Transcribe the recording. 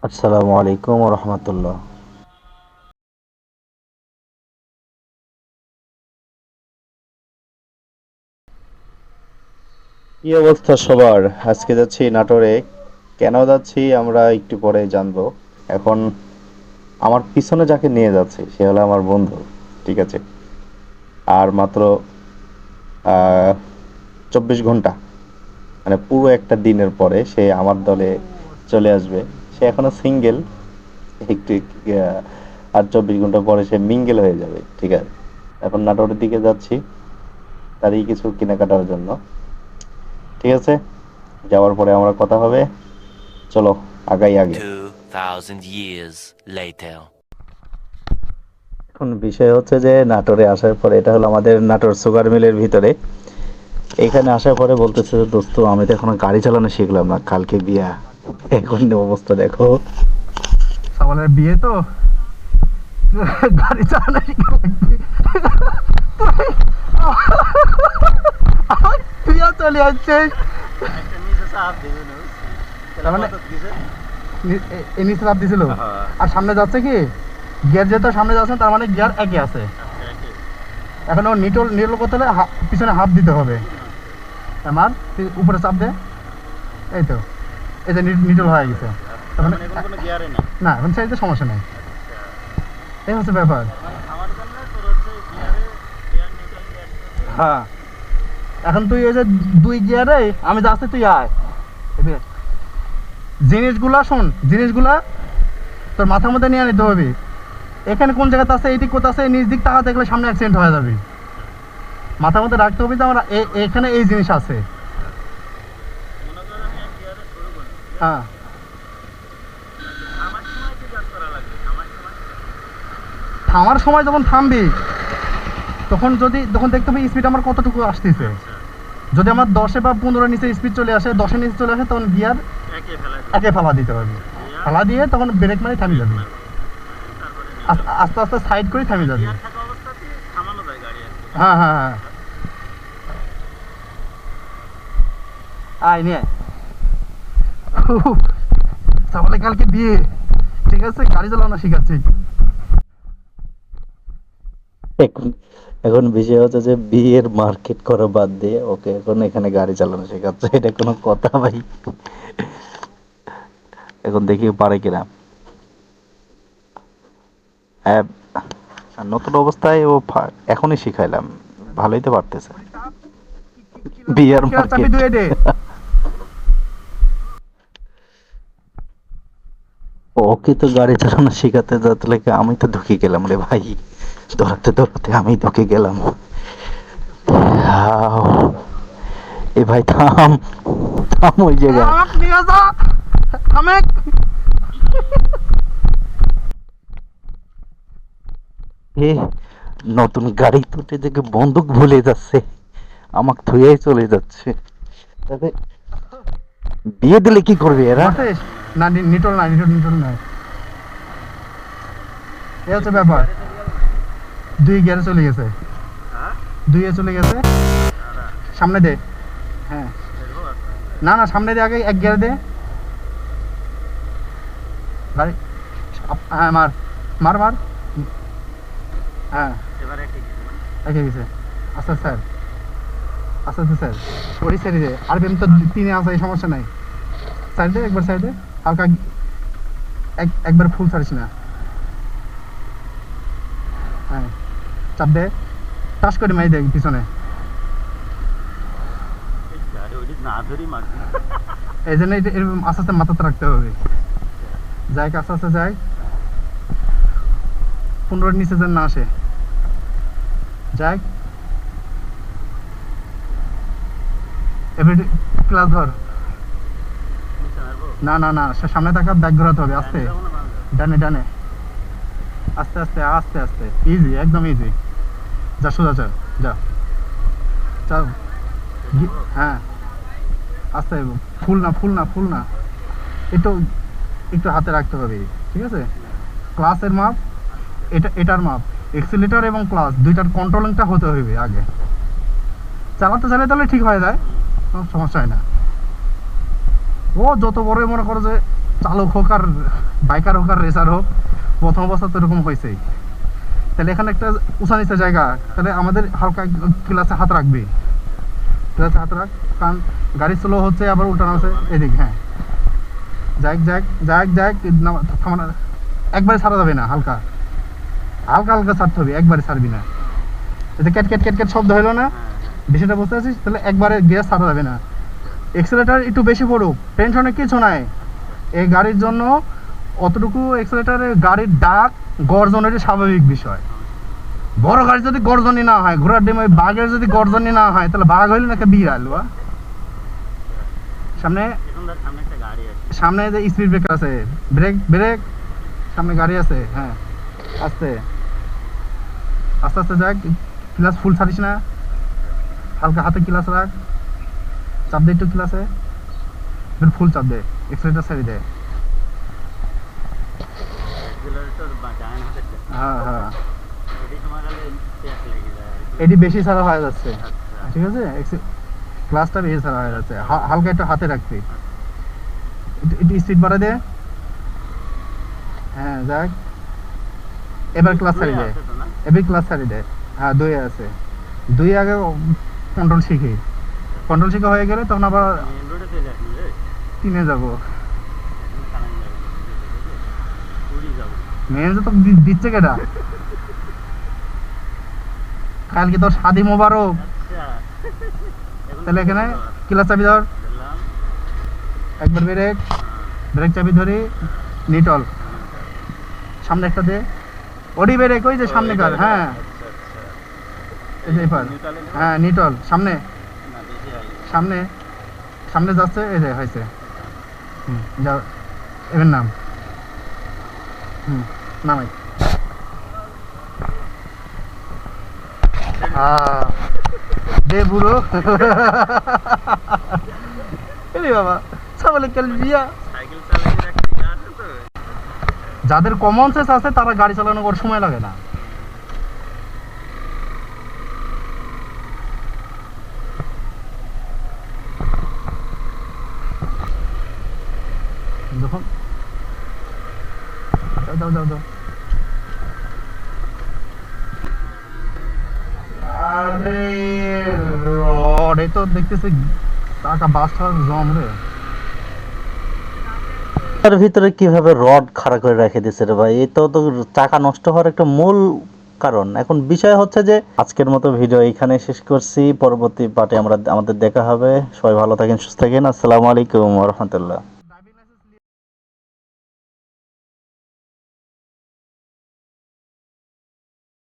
আসসালামু আলাইকুম ওয়া রাহমাতুল্লাহ। কি অবস্থা সবার? আজকে যাচ্ছি নাটোরে। কেন যাচ্ছি আমরা একটু পরে জানবো। এখন আমার পিছনে যাকে নিয়ে যাচ্ছি সে হলো আমার বন্ধু। ঠিক আছে? আর মাত্র 24 ঘন্টা, মানে পুরো একটা দিনের পরে সে আমার দলে চলে আসবে। সে এখনো সিঙ্গেল। একটু আর 24 ঘন্টা পরে সে মিঙ্গেল হয়ে যাবে। ঠিক আছে? এখন নাটোরের দিকে যাচ্ছি তারই কিছু কেনাকাটার জন্য। ঠিক আছে, যাওয়ার পরে আমরা কথা হবে। চলো, আগাই আগে। 2000 years later. এখন বিষয় হচ্ছে যে নাটোরে আসার পরে, এটা হলো আমাদের নাটোর সুগার মিলের ভিতরে। এখানে আসার পরে বলতেছে, দোস্ত আমি তো এখনো গাড়ি চালানো শিখলাম না, কালকে বিয়া। এখন অবস্থা দেখো। সকালের বিয়ে তো গাড়ি চালানো শিখা লাগবে। তুইও চলে আসছিস। তার মানে এই নিচে চাপ দিছিল আর সামনে যাচ্ছে কি গিয়ার, যেহেতু সামনে যাচ্ছে তার মানে গিয়ার একই আছে। এখন ও নিটল নিটল করতে হলে পিছনে হাত দিতে হবে। আমার উপরে চাপ দে, এই তো, এই যে নিটল হয়ে গেছে। তার মানে না, এখন চাইতে সমস্যা নেই। এই হচ্ছে ব্যাপার। হ্যাঁ, এখন তুই এই যে 2 গিয়ারে আমি যাচ্ছি, তুই আয়। জিনিসগুলা শোন, জিনিসগুলা তোর মাথার মধ্যে নিয়ে নিতে হবে। এখানে কোন জায়গাতে আছে, এইদিক কোথা আছে, নিজ দিক টাকা দেখলে সামনে অ্যাক্সিডেন্ট হয়ে যাবে। মাথার মধ্যে রাখতে হবে যে আমার এখানে এই জিনিস আছে। হ্যাঁ, থামার সময় যখন থামবি তখন দেখতে হবে স্পিড আমার কতটুকু আসতেছে। যদি আমার 10 বা 15 নিচে স্পিড চলে আসে, 10-এর নিচে চলে আসে, তখন গিয়ার একে ফেলা দিতে হবে। ফেলা দিয়ে তখন ব্রেক মানে থামি যাবে। আস্তে আস্তে সাইড করে থামি যাবে। হ্যাঁ হ্যাঁ হ্যাঁ, আয় নিয়ে সকালে কালকে বিয়ে। ঠিক আছে, গাড়ি চালানো শিখাচ্ছি। এখন এখন বিষয় হচ্ছে যে বিয়ের মার্কেট করা বাদ দিয়ে ওকে এখন এখানে গাড়ি চালানো শেখাচ্ছে। এটা কোনো কথা ভাই? এখন দেখি পারে কিনা। হ্যাঁ, নতুন অবস্থায় এখনই শিখাইলাম, ভালোই তো পারতেছে। বিয়ার মার্কেট। ওকে তো গাড়ি চালানো শেখাতে যাতে লাগে আমি তো ঢুকে গেলাম রে ভাই। দৌড়াতে দৌড়াতে আমি ঢুকে গেলাম। আহ, এ ভাই থাম, থাম ওই জায়গায়। এ নতুন গাড়ি তুটে দেখে বন্দুক ভুলে যাচ্ছে, আমাকে থুয়েই চলে যাচ্ছে। তবে বিয়ে দিলে কি করবে এরা? না, নিটল না, নিটল নাই। এই হচ্ছে ব্যাপার। 2 গিয়ারে চলে গেছে, 2-এ চলে গেছে। সামনে দে। হ্যাঁ, না না, সামনে দে, আগে 1 গিয়ার দে গাড়ি। হ্যাঁ, মার মার মার। হ্যাঁ, একে গেছে। আস্তে আস্তে স্যার, আস্তে আস্তে স্যার। ওই সাইডে দে, আর তো 3-এ আছে, এই সমস্যা নাই। সাইড দে, একবার সাইড দে, হালকা। একবার ফুল ছাড়িস না। হ্যাঁ, চাপ দে, টাস করে মারি দে পিছনে। এই জন্য এরকম আস্তে আস্তে মাথাতে রাখতে হবে। যাই, আস্তে আস্তে যাই, 15-এর নিচে যেন না আসে। যাই, এবার ক্লাস ধর। না না না, সামনে থাকা ব্যাগ ঘোরাতে হবে আস্তে। ডানে ডানে, আস্তে আস্তে আস্তে আস্তে, ইজি, একদম ইজি। যা, সোজা চল, যা, চল। হ্যাঁ, আস্তে, ফুল না, ফুল না, ফুল না, একটু একটু হাতে রাখতে হবে। ঠিক আছে, ক্লাসের মাপ, এটার মাপ, এক্সিলেটর এবং ক্লাস দুইটার কন্ট্রোলিংটা হতে হবে আগে। চালাতে চালাতে তাহলে ঠিক হয়ে যায়, কোনো সমস্যা হয় না। ও যত বড় মনে করো যে চালক হোক আর বাইকার হোক আর রেসার হোক, প্রথম অবস্থা তো এরকম হয়েছেই। তাহলে এখানে একটা উঁচা নিচা জায়গা, তাহলে আমাদের হালকা ক্লাসে হাত রাখবে, ক্লাসে হাত রাখ, কারণ গাড়ি স্লো হচ্ছে আবার উল্টানো আছে এদিক। হ্যাঁ, যাক যাক যাক যাক, থামানো একবারে ছাড়া যাবে না, হালকা হালকা হালকা ছাড়তে হবে, একবারে ছাড়বি না। এতে ক্যাট ক্যাট ক্যাট ক্যাট শব্দ হলো না, বেশিটা বুঝতে পারছিস? তাহলে একবারে গ্যাস ছাড়া যাবে না, এক্সেলেটার একটু বেশি পড়ুক, টেনশনের কিছু নাই। এই গাড়ির জন্য অতটুকু এক্সেলেটারে গাড়ির ডাক গর্জনের স্বাভাবিক বিষয়। বড় গাড়ি যদি গর্জনই না হয়, ঘোড়ার ডিম ওই বাঘের যদি গর্জনই না হয়, তাহলে বাঘ হইলে নাকি বিড়াল বা সামনে সামনে যে স্পিড ব্রেকার আছে, ব্রেক ব্রেক, সামনে গাড়ি আছে। হ্যাঁ, আস্তে আস্তে আস্তে যাক, ক্লাস ফুল ছাড়িস না, হালকা হাতে ক্লাস রাখ, চাপ দে একটু ক্লাসে, ফুল চাপ দে, এক্সেলেটার ছেড়ে দে। হ্যাঁ হ্যাঁ, এটি বেশি ছাড়া হয়ে যাচ্ছে, ঠিক আছে? ক্লাসটা বেশি ছাড়া হয়ে যাচ্ছে, হালকা একটু হাতে রাখবি, একটু স্পিড বাড়া দে। হ্যাঁ যাক, এবার ক্লাস ছাড়ি দে, এবার ক্লাস ছাড়ি দে। হ্যাঁ, দুই আছে, দুই আগে কন্ট্রোল শিখি, কন্ট্রোল শিখা হয়ে গেলে তখন আবার তিনে যাবো। মেন তো দিচ্ছে কেটা, কালকে তোর শাদি মোবারক। তাহলে এখানে ক্লাস চাবি ধর, একবার ব্রেক, ব্রেক চাবি ধরি, নিটল সামনে একটা দে, ওডি ব্রেক, ওই যে সামনে কার। হ্যাঁ, এই যে এবার, হ্যাঁ নিটল সামনে সামনে সামনে যাচ্ছে, এই যে হয়েছে। যা, এবার নাম, নামাই। দে বুড়ো বাবা, সাবলে কাল বিয়া। যাদের কমন সেন্স আছে তারা গাড়ি চালানো করার সময় লাগে না। যখন দাও দাও দাও, আরে রড, এই তো দেখতেছি টাকা বাসটা জম রে। এর ভিতরে কিভাবে রড খাড়া করে রেখে দিছে রে ভাই, এই তো চাকা নষ্ট হওয়ার একটা মূল কারণ। এখন বিষয় হচ্ছে যে আজকের মতো ভিডিও এইখানে শেষ করছি, পরবর্তী পার্টে আমাদের দেখা হবে। সবাই ভালো থাকেন, সুস্থ থাকেন। আসসালামু আলাইকুম ওয়া রাহমাতুল্লাহ।